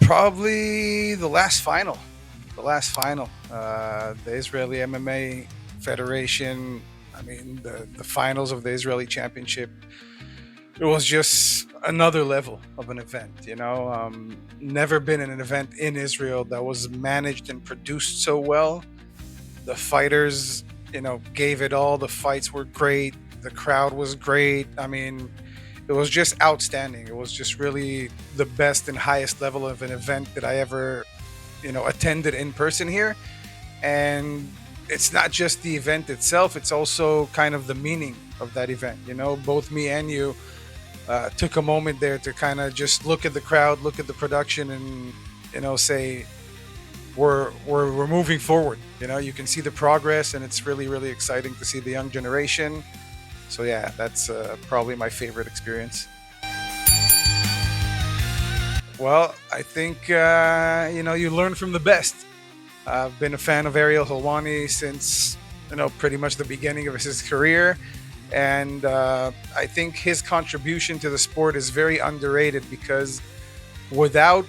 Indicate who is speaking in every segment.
Speaker 1: Probably the last final. The last final. The Israeli MMA Federation. I mean, the finals of the Israeli Championship. It was just another level of an event. Never been in an event in Israel that was managed and produced so well. The fighters, gave it all. The fights were great. The crowd was great. I mean, it was just outstanding. It was just really the best and highest level of an event that I ever, attended in person here. And it's not just the event itself, it's also kind of the meaning of that event. Both me and you took a moment there to kind of just look at the crowd, look at the production, and, say, we're moving forward. You can see the progress, and it's really, really exciting to see the young generation. So yeah, that's probably my favorite experience. Well, I think you learn from the best. I've been a fan of Ariel Helwani since pretty much the beginning of his career, and I think his contribution to the sport is very underrated because without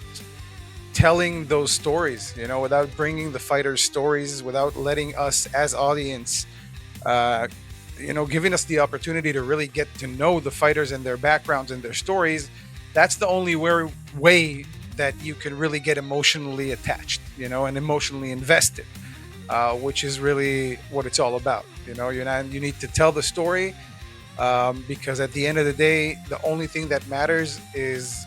Speaker 1: telling those stories, without bringing the fighters' stories, without letting us as audience giving us the opportunity to really get to know the fighters and their backgrounds and their stories, that's the only way that you can really get emotionally attached, and emotionally invested, which is really what it's all about. You need to tell the story because at the end of the day, the only thing that matters is,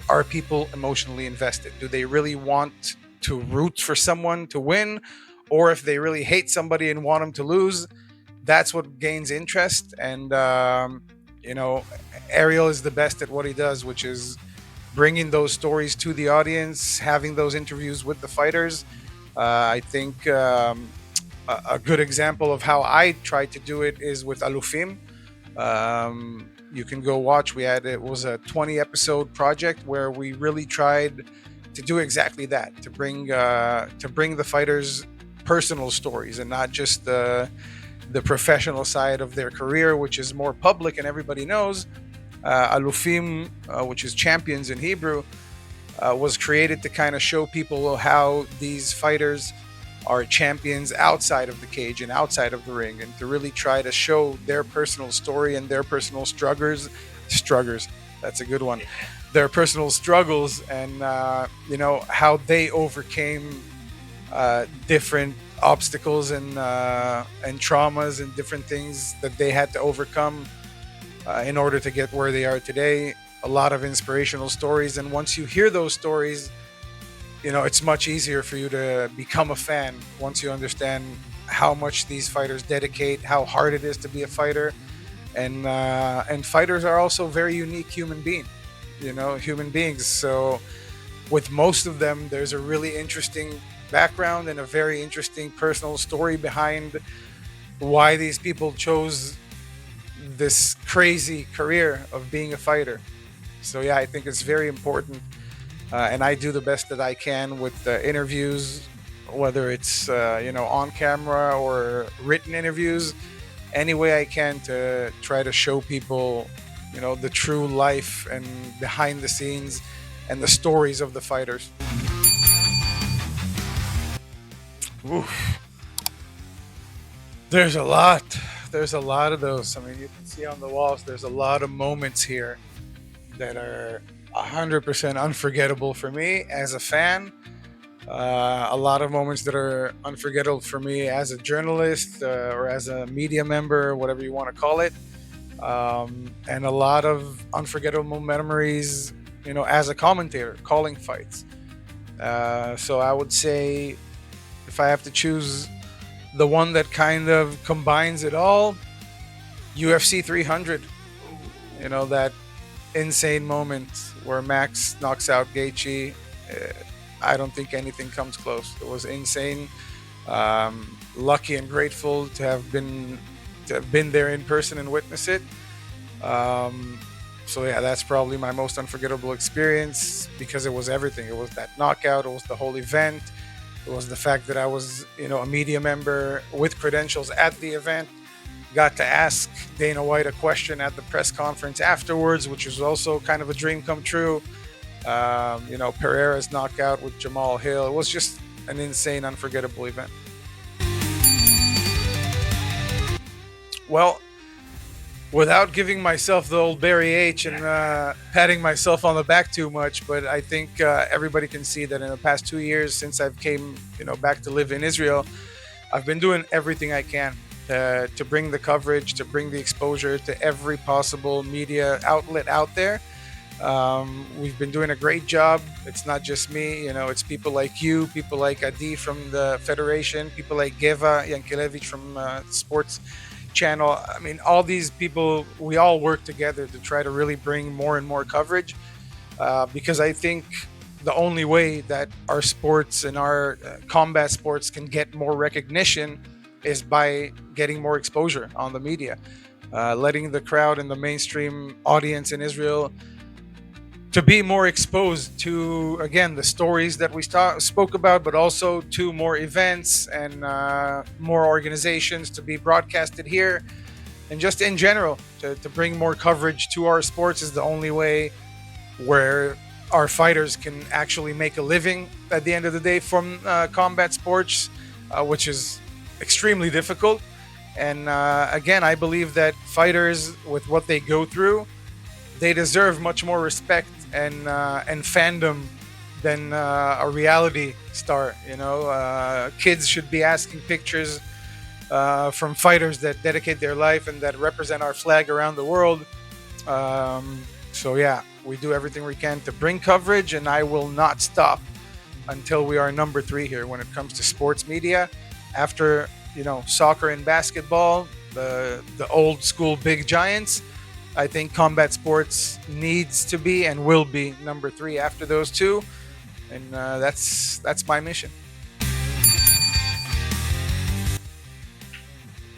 Speaker 1: are people emotionally invested? Do they really want to root for someone to win? Or if they really hate somebody and want them to lose, that's what gains interest. And Ariel is the best at what he does, which is bringing those stories to the audience, having those interviews with the fighters. I think a good example of how I tried to do it is with Alufim. You can go watch. It was a 20 episode project where we really tried to do exactly that, to bring the fighters' personal stories and not just the professional side of their career, which is more public and everybody knows. Alufim, which is champions in Hebrew, was created to kind of show people how these fighters are champions outside of the cage and outside of the ring, and to really try to show their personal story and their personal struggles. That's a good one. Their personal struggles and how they overcame different obstacles and traumas and different things that they had to overcome in order to get where they are today. A lot of inspirational stories, and once you hear those stories, it's much easier for you to become a fan once you understand how much these fighters dedicate, how hard it is to be a fighter, and fighters are also very unique human beings. So with most of them, there's a really interesting background and a very interesting personal story behind why these people chose this crazy career of being a fighter. So yeah, I think it's very important, and I do the best that I can with interviews, whether it's on camera or written interviews, any way I can to try to show people the true life and behind the scenes and the stories of the fighters. Oof. There's a lot. There's a lot of those. I mean, you can see on the walls, there's a lot of moments here that are 100% unforgettable for me as a fan. A lot of moments that are unforgettable for me as a journalist or as a media member, whatever you want to call it. And a lot of unforgettable memories, as a commentator, calling fights. So I would say, if I have to choose the one that kind of combines it all, UFC 300. That insane moment where Max knocks out Gaethje. I don't think anything comes close. It was insane. Lucky and grateful to have been there in person and witness it. So yeah, that's probably my most unforgettable experience because it was everything. It was that knockout. It was the whole event. It was the fact that I was, a media member with credentials at the event. Got to ask Dana White a question at the press conference afterwards, which was also kind of a dream come true. Pereira's knockout with Jamal Hill. It was just an insane, unforgettable event. Well, without giving myself the old Barry H and patting myself on the back too much, but I think everybody can see that in the past 2 years since I've came, back to live in Israel, I've been doing everything I can to bring the coverage, to bring the exposure to every possible media outlet out there. We've been doing a great job. It's not just me, it's people like you, people like Adi from the Federation, people like Geva Yankelevich from Sports Channel. I mean, all these people, we all work together to try to really bring more and more coverage because I think the only way that our sports and our combat sports can get more recognition is by getting more exposure on the media, letting the crowd and the mainstream audience in Israel to be more exposed to, again, the stories that we spoke about, but also to more events and more organizations to be broadcasted here, and just in general to bring more coverage to our sports is the only way where our fighters can actually make a living at the end of the day from combat sports, which is extremely difficult. And again, I believe that fighters, with what they go through, they deserve much more respect and fandom than a reality star. Kids should be asking pictures from fighters that dedicate their life and that represent our flag around the world. So yeah, we do everything we can to bring coverage, and I will not stop until we are number 3 here when it comes to sports media. After soccer and basketball, the old school big giants, I think combat sports needs to be and will be number 3 after those two, and that's my mission.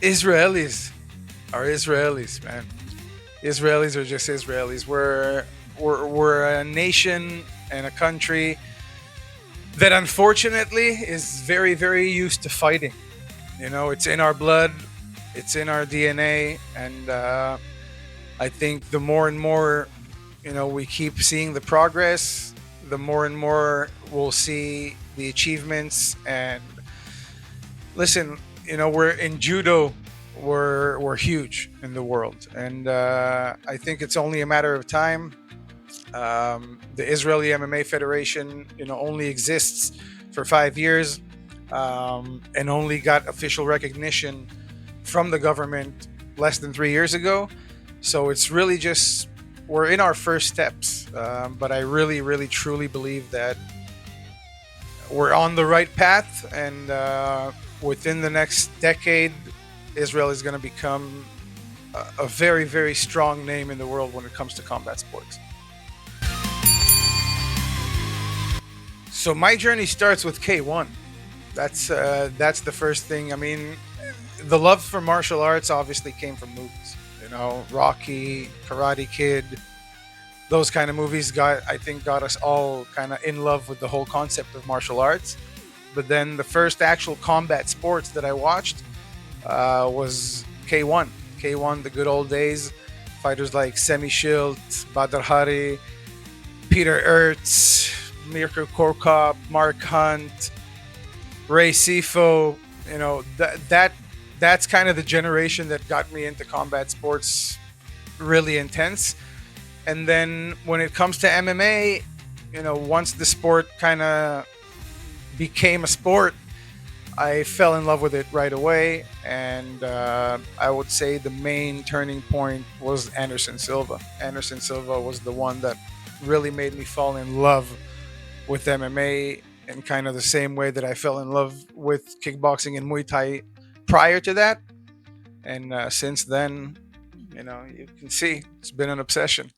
Speaker 1: Israelis are Israelis, man. Israelis are just Israelis. We're a nation and a country that unfortunately is very, very used to fighting. It's in our blood, it's in our DNA, and I think the more and more, we keep seeing the progress, the more and more we'll see the achievements. And listen, we're in judo, we're huge in the world, and I think it's only a matter of time. The Israeli MMA Federation, only exists for 5 years, and only got official recognition from the government less than 3 years ago. So it's really just, we're in our first steps, but I really, really, truly believe that we're on the right path, and within the next decade, Israel is going to become a very, very strong name in the world when it comes to combat sports. So my journey starts with K1. That's the first thing. I mean, the love for martial arts obviously came from movies. Rocky, Karate Kid, those kind of movies got us all kind of in love with the whole concept of martial arts. But then the first actual combat sports that I watched was K1. K1, the good old days. Fighters like Semi Schilt, Badr Hari, Peter Ertz, Mirko Korkop, Mark Hunt, Ray Sifo. That's kind of the generation that got me into combat sports really intense. And then when it comes to MMA, once the sport kind of became a sport, I fell in love with it right away. And I would say the main turning point was Anderson Silva. Anderson Silva was the one that really made me fall in love with MMA in kind of the same way that I fell in love with kickboxing and Muay Thai prior to that. And since then, you can see it's been an obsession.